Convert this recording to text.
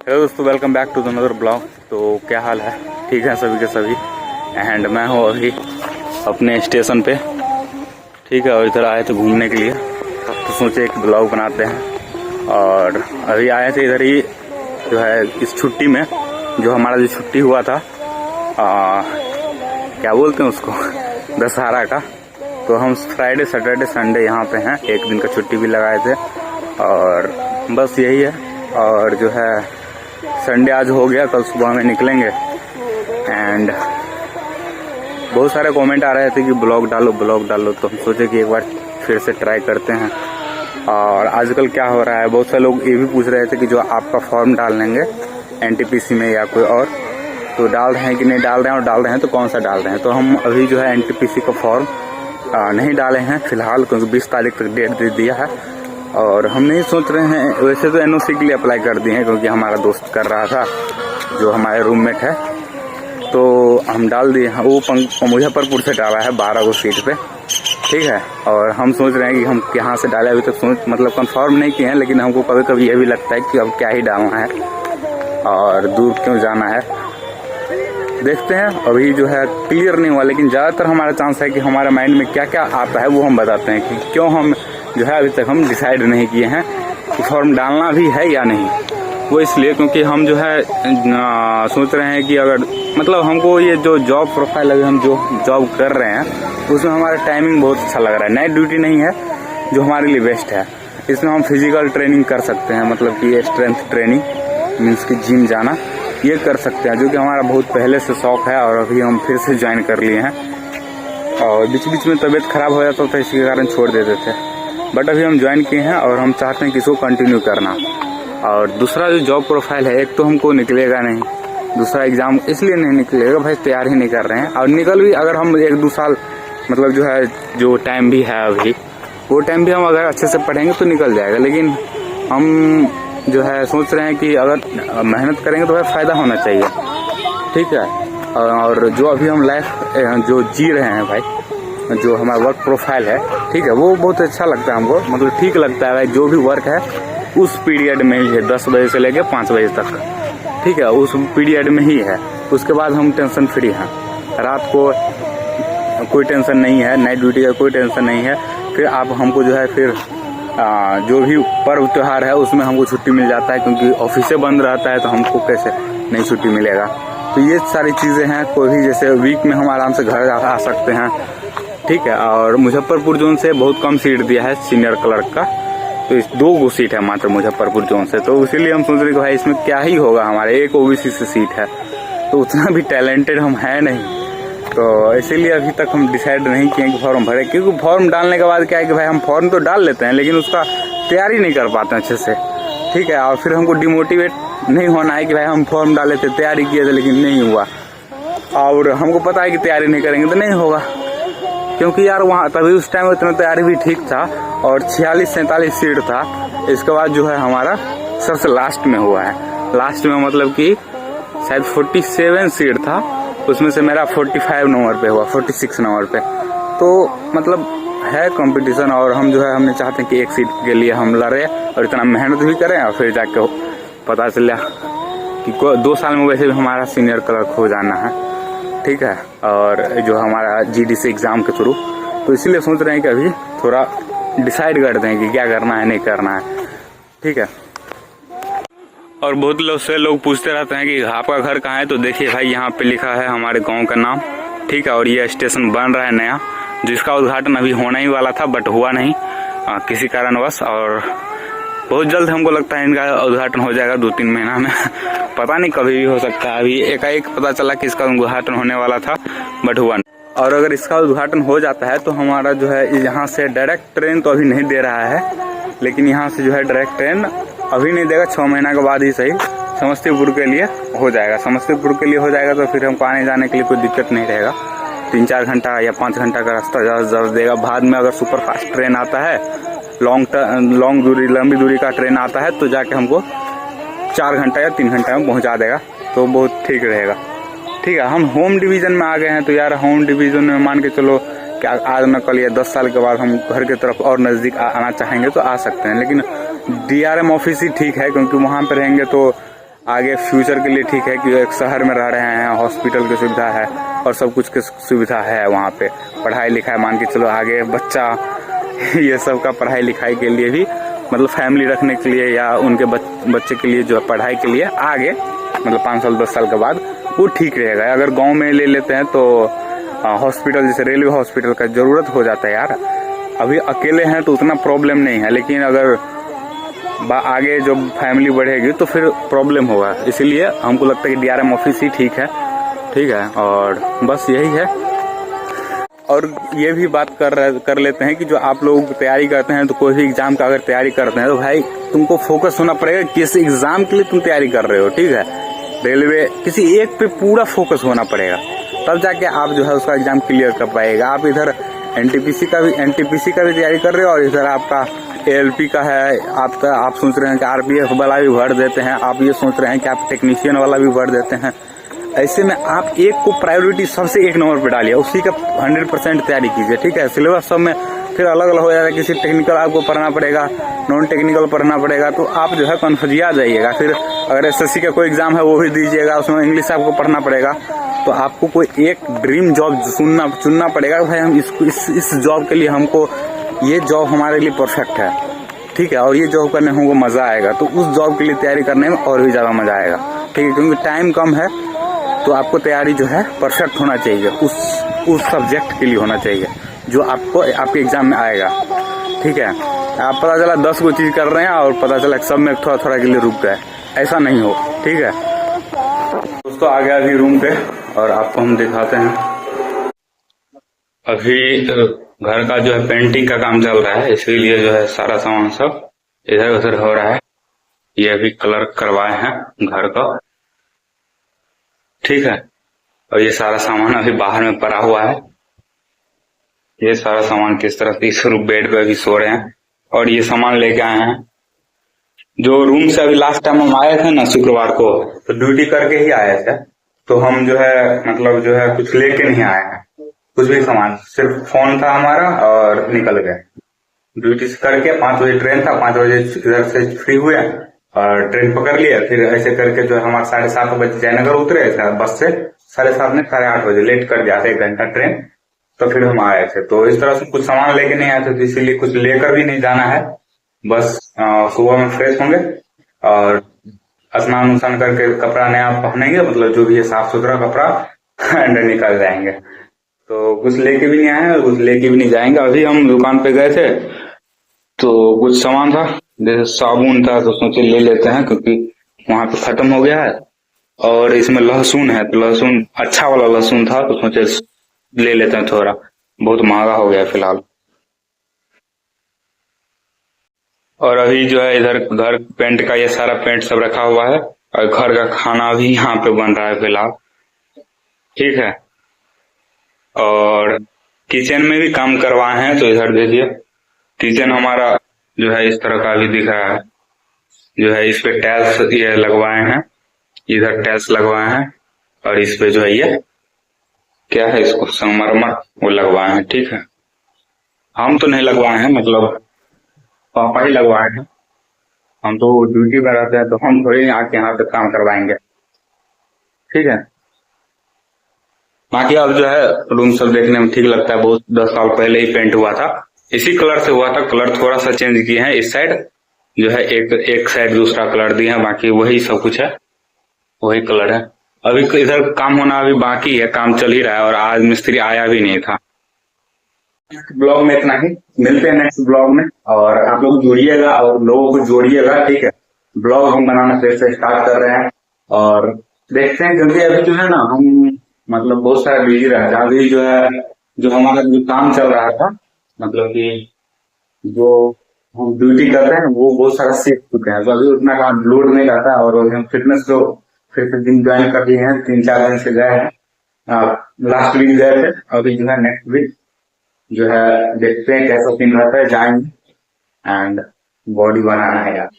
Hello दोस्तों, welcome back to the another blog. तो क्या हाल है? ठीक है सभी के सभी। एंड मैं हूँ अभी अपने स्टेशन पे, ठीक है। और इधर आए थे घूमने के लिए, तो सोचे एक ब्लॉग बनाते हैं। और अभी आए थे इधर ही जो है इस छुट्टी में, जो हमारा जो छुट्टी हुआ था क्या बोलते हैं उसको, दशहरा का। तो हम फ्राइडे सैटरडे संडे यहाँ पे हैं, एक दिन का छुट्टी भी लगाए थे। और बस यही है। और जो है संडे आज हो गया, कल सुबह में निकलेंगे। एंड बहुत सारे कमेंट आ रहे थे कि ब्लॉग डालो ब्लॉग डालो, तो हम सोचे कि एक बार फिर से ट्राई करते हैं। और आजकल क्या हो रहा है, बहुत सारे लोग ये भी पूछ रहे थे कि जो आपका फॉर्म डाल लेंगे एनटीपीसी में या कोई और, तो डाल रहे हैं कि नहीं डाल रहे हैं, और डाल रहे हैं तो कौन सा डाल रहे हैं। तो हम अभी जो है एनटीपीसी का फॉर्म नहीं डाले हैं फिलहाल, क्योंकि 20 तारीख तक डेट दे दिया है। और हम नहीं सोच रहे हैं, वैसे तो एनओसी के लिए अप्लाई कर दिए हैं, क्योंकि हमारा दोस्त कर रहा था जो हमारे रूममेट है, तो हम डाल दिए हैं। वो मुजफ्फरपुर से डाला है 12 को सीट पे, ठीक है। और हम सोच रहे हैं कि हम यहाँ से डालें, अभी तक मतलब कंफर्म नहीं किए हैं, लेकिन हमको कभी कभी ये भी लगता है कि अब क्या ही डालना है और दूर क्यों जाना है। देखते हैं, अभी जो है क्लियर नहीं हुआ, लेकिन ज़्यादातर हमारा चांस है कि हमारे माइंड में क्या क्या आता है वो हम बताते हैं, कि क्यों हम जो है अभी तक हम डिसाइड नहीं किए हैं कि फॉर्म डालना भी है या नहीं। वो इसलिए क्योंकि हम जो है सोच रहे हैं कि अगर मतलब हमको ये जो जॉब प्रोफाइल अभी हम जो जॉब कर रहे हैं उसमें हमारा टाइमिंग बहुत अच्छा लग रहा है। नाइट ड्यूटी नहीं है, जो हमारे लिए बेस्ट है। इसमें हम फिजिकल ट्रेनिंग कर सकते हैं, मतलब कि ये स्ट्रेंथ ट्रेनिंग मीन्स कि जिम जाना, ये कर सकते हैं, जो कि हमारा बहुत पहले से शौक है। और अभी हम फिर से ज्वाइन कर लिए हैं, और बीच बीच में तबीयत खराब हो जाता था, इसके कारण छोड़ देते थे। बट अभी हम ज्वाइन किए हैं और हम चाहते हैं कि इसको कंटिन्यू करना। और दूसरा जो जॉब प्रोफाइल है, एक तो हमको निकलेगा नहीं, दूसरा एग्जाम इसलिए नहीं निकलेगा भाई तैयार ही नहीं कर रहे हैं। और निकल भी अगर हम 1-2 साल मतलब जो है जो टाइम भी है अभी, वो टाइम भी हम अगर अच्छे से पढ़ेंगे तो निकल जाएगा। लेकिन हम जो है सोच रहे हैं कि अगर मेहनत करेंगे तो भाई फ़ायदा होना चाहिए, ठीक है। और जो अभी हम लाइफ जो जी रहे हैं भाई, जो हमारा वर्क प्रोफाइल है, ठीक है, वो बहुत अच्छा लगता है हमको, मतलब ठीक लगता है भाई। जो भी वर्क है उस पीरियड में ही है, 10 बजे से लेके 5 बजे तक, ठीक है, उस पीरियड में ही है। उसके बाद हम टेंशन फ्री हैं, रात को कोई टेंशन नहीं है, नाइट ड्यूटी का कोई टेंशन नहीं है। फिर आप हमको जो है फिर जो भी पर्व त्योहार है उसमें हमको छुट्टी मिल जाता है, क्योंकि ऑफिसे बंद रहता है, तो हमको कैसे नहीं छुट्टी मिलेगा। तो ये सारी चीज़ें हैं। कोई भी जैसे वीक में हम आराम से घर आ सकते हैं, ठीक है। और मुजफ्फरपुर जोन से बहुत कम सीट दिया है सीनियर क्लर्क का, तो इस 2 सीट है मात्र मुजफ्फरपुर जोन से। तो इसीलिए हम सोच रहे कि भाई इसमें क्या ही होगा, हमारे एक ओबीसी से सीट है, तो उतना भी टैलेंटेड हम है नहीं। तो इसीलिए अभी तक हम डिसाइड नहीं किए कि फॉर्म भरे, क्योंकि फॉर्म डालने के बाद क्या है कि भाई हम फॉर्म तो डाल लेते हैं, लेकिन उसका तैयारी नहीं कर पाते अच्छे से, ठीक है। और फिर हमको डिमोटिवेट नहीं होना है कि भाई हम फॉर्म डाले थे, तैयारी किए थे, लेकिन नहीं हुआ। और हमको पता है कि तैयारी नहीं करेंगे तो नहीं होगा, क्योंकि यार वहाँ तभी उस टाइम उतना तैयारी भी ठीक था, और 46-47 सीट था। इसके बाद जो है हमारा सबसे लास्ट में हुआ है, लास्ट में मतलब कि शायद 47 सीट था, उसमें से मेरा 45 नंबर पे हुआ, 46 नंबर पे। तो मतलब है कंपटीशन, और हम जो है हमने चाहते हैं कि एक सीट के लिए हम लड़े और इतना मेहनत भी करें, और फिर जाके पता चला कि 2 साल में वैसे भी हमारा सीनियर क्लर्क हो जाना है, ठीक है। और जो हमारा जीडीसी एग्जाम के थ्रू, तो इसीलिए सोच रहे हैं कि अभी थोड़ा डिसाइड करते हैं कि क्या करना है नहीं करना है, ठीक है। और बहुत लोग पूछते रहते हैं कि आपका घर कहाँ है, तो देखिए भाई यहाँ पे लिखा है हमारे गांव का नाम, ठीक है। और ये स्टेशन बन रहा है नया, जिसका उद्घाटन अभी होना ही वाला था, बट हुआ नहीं किसी कारणवश। और बहुत जल्द हमको लगता है इनका उद्घाटन हो जाएगा, 2-3 महीना में पता नहीं कभी भी हो सकता है। अभी एकाएक पता चला कि इसका उद्घाटन होने वाला था, बट हुआ नहीं। और अगर इसका उद्घाटन हो जाता है तो हमारा जो है यहाँ से डायरेक्ट ट्रेन तो अभी नहीं दे रहा है, लेकिन यहाँ से जो है डायरेक्ट ट्रेन अभी नहीं देगा, 6 महीना के बाद ही सही समस्तीपुर के लिए हो जाएगा। समस्तीपुर के लिए हो जाएगा तो फिर हमको आने जाने के लिए कोई दिक्कत नहीं रहेगा। 3-4 घंटा या 5 घंटा का रास्ता ज़्यादा देगा। बाद में अगर सुपर फास्ट ट्रेन आता है, लंबी दूरी का ट्रेन आता है, तो जाके हमको 4 घंटा या 3 घंटा में पहुंचा देगा, तो बहुत ठीक रहेगा, ठीक है। हम होम डिवीज़न में आ गए हैं, तो यार होम डिवीज़न में मान के चलो कि आज न कल या 10 साल के बाद हम घर की तरफ और नज़दीक आना चाहेंगे तो आ सकते हैं। लेकिन डीआरएम ऑफिस ही ठीक है, क्योंकि वहाँ पर रहेंगे तो आगे फ्यूचर के लिए ठीक है कि एक शहर में रह रहे हैं, हॉस्पिटल की सुविधा है और सब कुछ की सुविधा है वहाँ पे, पढ़ाई लिखाई मान के चलो आगे बच्चा ये सब का पढ़ाई लिखाई के लिए भी मतलब फैमिली रखने के लिए या उनके बच्चे के लिए जो है पढ़ाई के लिए आगे मतलब 5 साल 10 साल के बाद वो ठीक रहेगा। अगर गांव में ले लेते हैं तो हॉस्पिटल जैसे रेलवे हॉस्पिटल का जरूरत हो जाता है यार। अभी अकेले हैं तो उतना प्रॉब्लम नहीं है, लेकिन अगर आगे जो फैमिली बढ़ेगी तो फिर प्रॉब्लम होगा। इसीलिए हमको लगता है कि DRM ऑफिस ही ठीक है। और बस यही है। और ये भी बात कर लेते हैं कि जो आप लोग तैयारी करते हैं तो कोई भी एग्जाम का अगर तैयारी करते हैं तो भाई तुमको फोकस होना पड़ेगा किस एग्जाम के लिए तुम तैयारी कर रहे हो, ठीक है। रेलवे किसी एक पे पूरा फोकस होना पड़ेगा, तब जाके आप जो है उसका एग्जाम क्लियर कर पाएगा। आप इधर NTPC का भी तैयारी कर रहे हो और इधर आपका ALP का है, आप सोच रहे हैं कि RPF वाला भी भर देते हैं, आप ये सोच रहे हैं कि आप टेक्नीशियन वाला भी भर देते हैं। ऐसे में आप एक को प्रायोरिटी सबसे 1 नंबर पे डालिए, उसी का 100% तैयारी कीजिए, ठीक है। सिलेबस सब में फिर अलग अलग हो जाएगा, किसी टेक्निकल आपको पढ़ना पड़ेगा, नॉन टेक्निकल पढ़ना पड़ेगा, तो आप जो है कन्फ्यूजिया जाइएगा। फिर अगर SSC का कोई एग्जाम है वो भी दीजिएगा, उसमें इंग्लिश आपको पढ़ना पड़ेगा। तो आपको कोई एक ड्रीम जॉब चुनना पड़ेगा, भाई हम इस जॉब के लिए हमको ये जॉब हमारे लिए परफेक्ट है, ठीक है, और ये जॉब करने हमको मजा आएगा। तो उस जॉब के लिए तैयारी करने में और भी ज्यादा मजा आएगा, ठीक है। क्योंकि टाइम कम है तो आपको तैयारी जो है परफेक्ट होना चाहिए, उस सब्जेक्ट के लिए होना चाहिए जो आपको आपके एग्जाम में आएगा, ठीक है। आप पता चला 10 को चीज कर रहे हैं और पता चला सब में थोड़ा थोड़ा के लिए रुक गए, ऐसा नहीं हो, ठीक है। दोस्तों आ गया अभी रूम पे और आपको हम दिखाते हैं। अभी घर का जो है पेंटिंग का काम चल रहा है, इसीलिए जो है सारा सामान सब इधर उधर हो रहा है। ये अभी कलर करवाए हैं घर का, ठीक है। और ये सारा सामान अभी बाहर में पड़ा हुआ है। ये सारा सामान किस तरह से इस बेड पे अभी सो रहे हैं और ये सामान लेके आए हैं। जो रूम से अभी लास्ट टाइम हम आए थे ना शुक्रवार को, तो ड्यूटी करके ही आए थे, तो हम जो है मतलब जो है कुछ लेके नहीं आए हैं, कुछ भी सामान, सिर्फ फोन था हमारा और निकल गए। ड्यूटी से करके 5 बजे ट्रेन था, 5 बजे इधर से फ्री हुए और ट्रेन पकड़ लिया। फिर ऐसे करके जो है हमारे 7:30 बजे जयनगर उतरे बस से, 7:30 में 8:30 बजे लेट कर दिया था 1 घंटा ट्रेन, तो फिर हम आए थे। तो इस तरह से कुछ सामान लेके नहीं आए थे, तो इसीलिए कुछ लेकर भी नहीं जाना है। बस सुबह में फ्रेश होंगे और स्नान उस्नान करके कपड़ा नया पहनेंगे, मतलब जो भी है साफ सुथरा कपड़ा अंदर निकल जाएंगे। तो कुछ लेके भी नहीं आए हैं और कुछ लेके भी नहीं जाएंगे। अभी हम दुकान पे गए थे तो कुछ सामान था, जैसे साबुन था, तो सोचे ले लेते हैं क्योंकि वहां पे खत्म हो गया है। और इसमें लहसुन है, तो लहसुन अच्छा वाला लहसुन था, तो सोचे ले लेते हैं, थोड़ा बहुत महंगा हो गया फिलहाल। और अभी जो है इधर घर पेंट का ये सारा पेंट सब रखा हुआ है और घर का खाना भी यहाँ पे बन रहा है फिलहाल, ठीक है। और किचन में भी काम करवाए हैं, तो इधर देखिए किचन हमारा जो है इस तरह का भी दिख रहा है। जो है इस पे टाइल्स ये लगवाए हैं, इधर टाइल्स लगवाए हैं और इस पे जो है ये क्या है इसको संगमरमर वो लगवाए हैं, ठीक है। हम तो नहीं लगवाए हैं, मतलब पापा ही लगवाए हैं। हम तो ड्यूटी में रहते हैं तो हम थोड़ी आके यहाँ पे काम करवाएंगे, ठीक है। बाकी अब जो है रूम सब देखने में ठीक लगता है, बहुत 10 साल पहले ही पेंट हुआ था, इसी कलर से हुआ था। कलर थोड़ा सा चेंज किए हैं, इस साइड जो है एक साइड दूसरा कलर दिए हैं, बाकी वही सब कुछ है, वही कलर है। अभी इधर काम होना अभी बाकी है, काम चल ही रहा है और आज मिस्त्री आया भी नहीं था। ब्लॉग में इतना ही, मिलते हैं नेक्स्ट ब्लॉग में। और आप लोग जुड़िएगा और लोगों को जोड़िएगा, ठीक है। ब्लॉग हम बनाना फिर से स्टार्ट कर रहे हैं और देखते हैं, क्योंकि अभी जो है ना हम मतलब बहुत सारा बिजी रहता है। अभी जो है जो हमारा जो काम चल रहा था, मतलब कि जो हम ड्यूटी करते हैं वो बहुत सारा सीख चुके हैं, तो अभी उतना काम लोड नहीं रहता। और हम फिटनेस को फिर से जिम ज्वाइन कर दिए हैं, 3-4 दिन से गए हैं, लास्ट वीक गए थे। अभी जो है नेक्स्ट वीक जो है देखते हैं कैसा सीन रहता है, जाएंगे एंड बॉडी बनाना है यार।